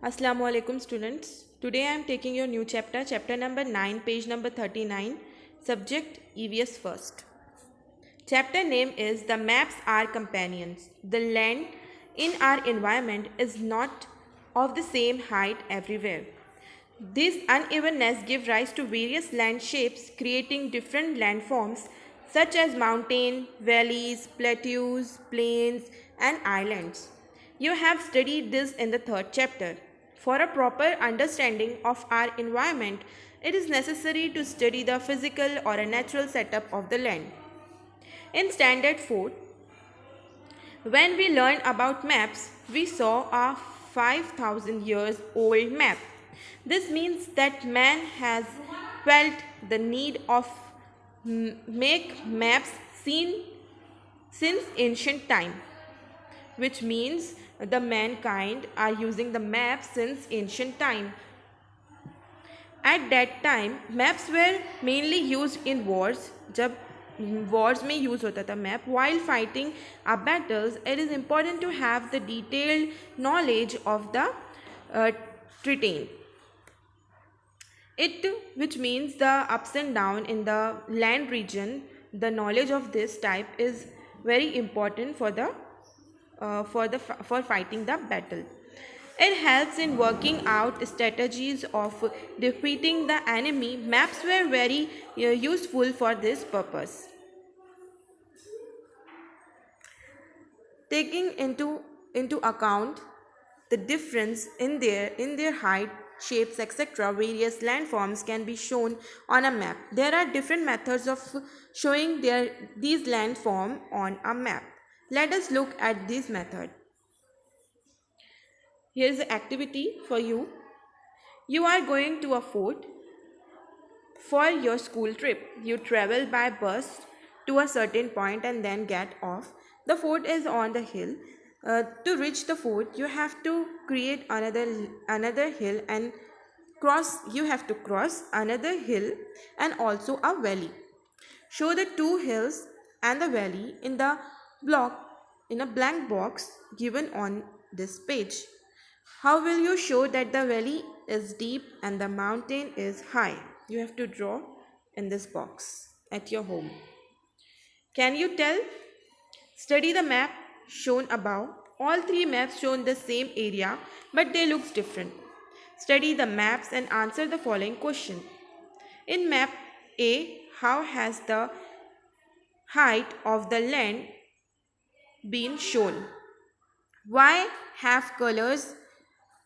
Assalamu alaikum students. Today I am taking your new chapter number 9, page number 39, subject EVS first. Chapter name is The Maps Are Companions. The land in our environment is not of the same height everywhere. This unevenness gives rise to various land shapes, creating different landforms such as mountain, valleys, plateaus, plains, and islands. You have studied this in the third chapter. For a proper understanding of our environment, it is necessary to study the physical or a natural setup of the land. In Standard 4, when we learned about maps, we saw a 5,000 years old map. This means that man has felt the need of make maps seen since ancient time, which means the mankind are using the map since ancient time. At that time, maps were mainly used in wars. जब wars में use होता था map. While fighting our battles, it is important to have the detailed knowledge of the terrain. Which means the ups and downs in the land region. The knowledge of this type is very important for fighting the battle. It helps in working out strategies of defeating the enemy. Maps were very useful for this purpose. Taking into account the difference in their height, shapes, etc., various landforms can be shown on a map. There are different methods of showing these landforms on a map. Let us look at this method. Here is the activity for you. You are going to a fort for your school trip. You travel by bus to a certain point and then get off. The fort is on the hill. To reach the fort, you have to create another hill and you have to cross another hill and also a valley. Show the two hills and the valley in a blank box given on this page. How will you show that the valley is deep and the mountain is high? You have to draw in this box at your home. Can you tell? Study the map shown above. All three maps show the same area, but they look different. Study the maps and answer the following question. In map A, how has the height of the land been shown? Why have colors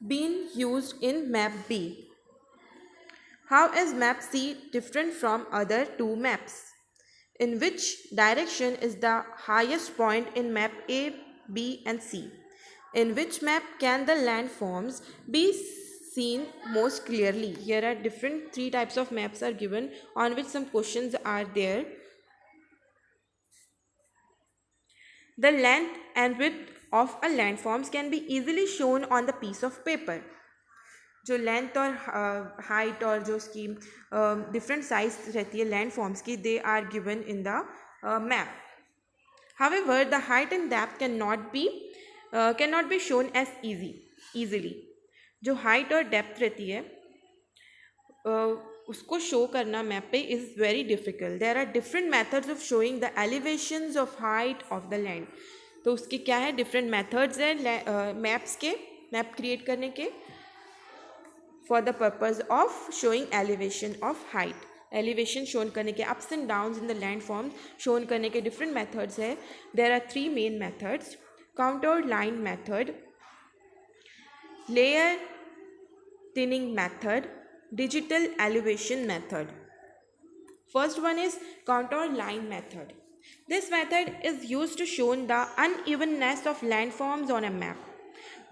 been used in map B? How is map C different from other two maps? In which direction is the highest point in map A, B and C? In which map can the landforms be seen most clearly? Here are three types of maps are given on which some questions are there. The length and width of a landforms can be easily shown on the piece of paper. जो length और height और जो उसकी different size रहती है landforms की they are given in the map. However, the height and depth cannot be shown as easily. जो height और डेप्थ रहती है उसको शो करना मैप पे is very difficult. There are different methods of showing the elevations of height of the land. तो उसके क्या है डिफरेंट मेथड्स हैं मैप क्रिएट करने के for the purpose of showing elevation of height. Elevation shown करने के ups and downs in the landforms shown करने के different methods है. There are three main methods: counterline method, layer thinning method, digital elevation method. First one is counterline method. This method is used to show the unevenness of landforms on a map.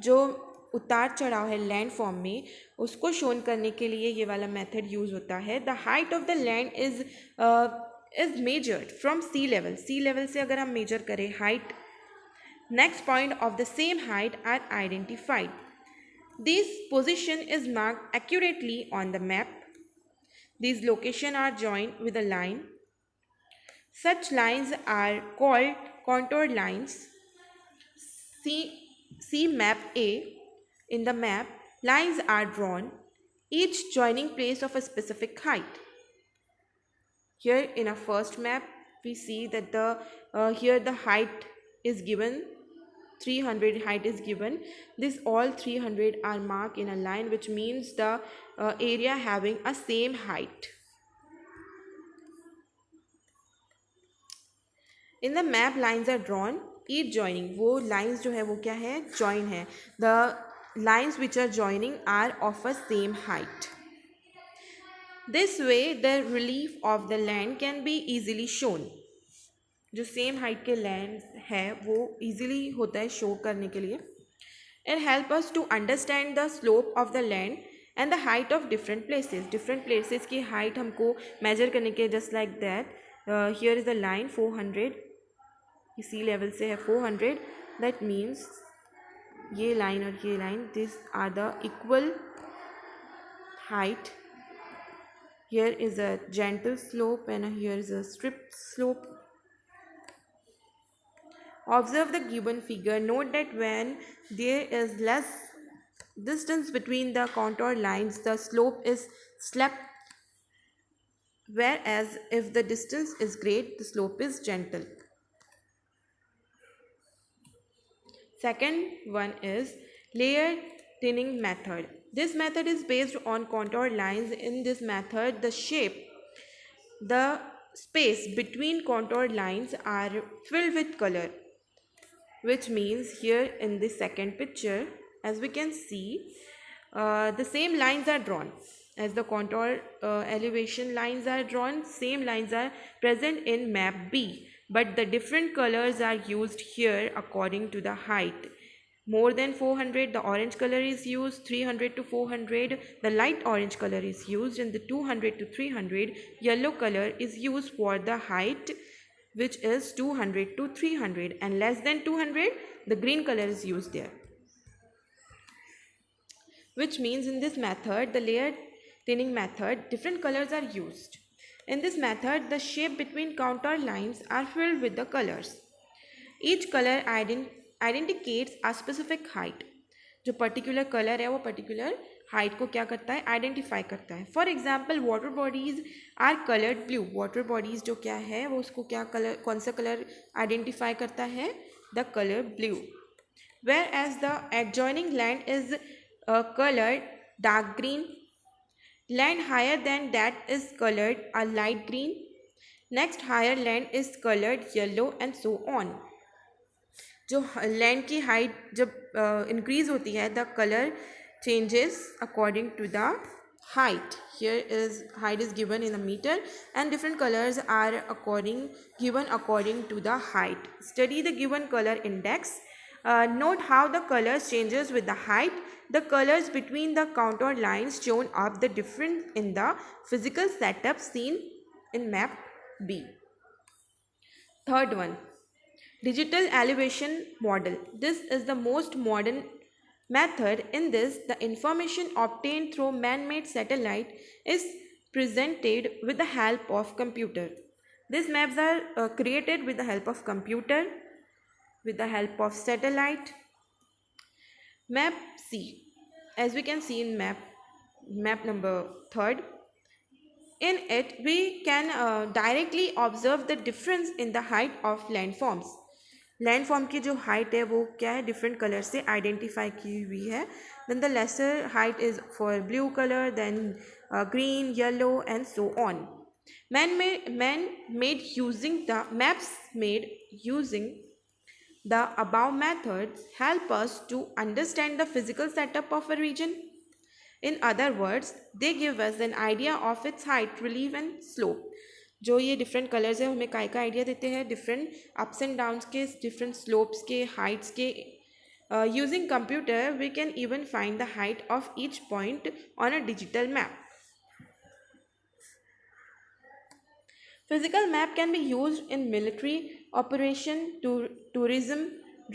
जो उतार चढ़ाव है land form में उसको shown करने के लिए ये वाला मेथड यूज़ होता है. The height of the land is measured from sea level से अगर हम मेजर करें height, next point of the same height are identified. This position is marked accurately on the map. These locations are joined with a line. Such lines are called contour lines. See map A. In the map, lines are drawn, each joining place of a specific height. Here in a first map, we see that here the height is given, 300 height is given. This all 300 are marked in a line, which means the area having a same height. In the map, lines are drawn, each joining, वो lines जो है वो क्या है, join है. The lines which are joining are of a same height. This way the relief of the land can be easily shown. जो same height के land है वो इजीली होता है शो करने के लिए. It help us to understand the slope of the land and the height of different places की हाइट हमको मेजर करने के, just like that here is the line 400, इसी लेवल से है 400. दैट मीन्स ये लाइन और ये line, this are the equal height. Here is a gentle slope and here is a steep slope. Observe the given figure. Note that when there is less distance between the contour lines, the slope is steep, whereas if the distance is great, the slope is gentle. Second one is layer thinning method. This method is based on contour lines. In this method, the space between contour lines are filled with color, which means here in the second picture, as we can see, the same lines are drawn as the contour elevation lines are drawn. Same lines are present in map B, but the different colors are used here according to the height. More than 400, the orange color is used. 300 to 400, the light orange color is used, and the 200 to 300, yellow color is used for the height, which is 200 to 300, and less than 200, the green color is used there. Which means in this method, the layer thinning method, different colors are used. In this method, the shape between contour lines are filled with the colors. Each color indicates a specific height. जो particular colour है वो particular height को क्या करता है, identify करता है. For example water bodies are coloured blue. Water bodies जो क्या है वो उसको क्या कलर, कौन सा कलर आइडेंटिफाई करता है, the colour blue. Whereas the adjoining land is coloured dark green. Land higher than that is coloured a light green. Next higher land is coloured yellow and so on. जो land की height जब increase होती है, the colour changes according to the height. Here is height is given in a meter and different colors are given according to the height. Study the given color index. Note how the colors changes with the height. The colors between the contour lines shown up the difference in the physical setup seen in map B. Third one, digital elevation model. This is the most modern method. In this, the information obtained through man-made satellite is presented with the help of computer. These maps are created with the help of computer, with the help of satellite. Map C, as we can see in map number 3rd. In it, we can directly observe the difference in the height of landforms. Landform की जो height है वो क्या है, different colour से identify की हुई है. Then the lesser height is for blue colour, then green, yellow and so on. Maps made using the above methods help us to understand the physical setup of a region. In other words, they give us an idea of its height, relief and slope. जो ये different colours है हमें काय का idea देते हैं, different ups and downs के, different slopes के, हाइट्स के. Using computer we can even find the height of each point on a digital map. Physical map can be used in military operation, tourism,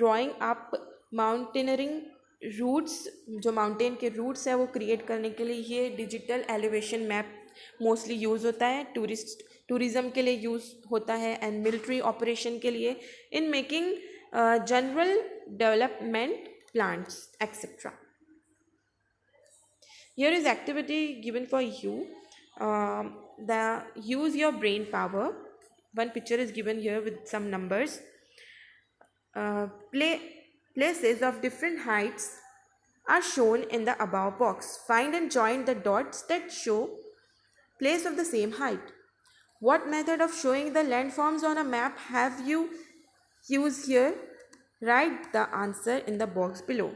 drawing up mountaineering routes. जो mountain के roots है वो create करने के लिए ये digital elevation map mostly use होता है. टूरिज़्म के लिए यूज़ होता है एंड मिलिट्री ऑपरेशन के लिए, in making general development plans etcetera. Here is activity given for you. The use your brain power. One picture is given here with some numbers. Places of different heights are shown in the above box. Find and join the dots that show place of the same height. What method of showing the landforms on a map have you used here? Write the answer in the box below.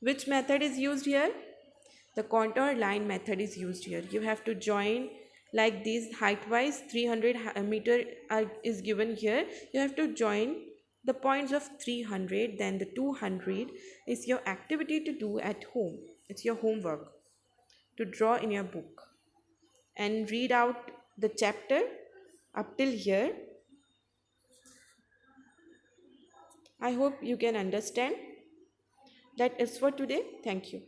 Which method is used here? The contour line method is used here. You have to join like this height wise. 300 meter is given here. You have to join the points of 300, then the 200 is your activity to do at home. It's your homework to draw in your book and read out the chapter up till here. I hope you can understand. That is for today. Thank you.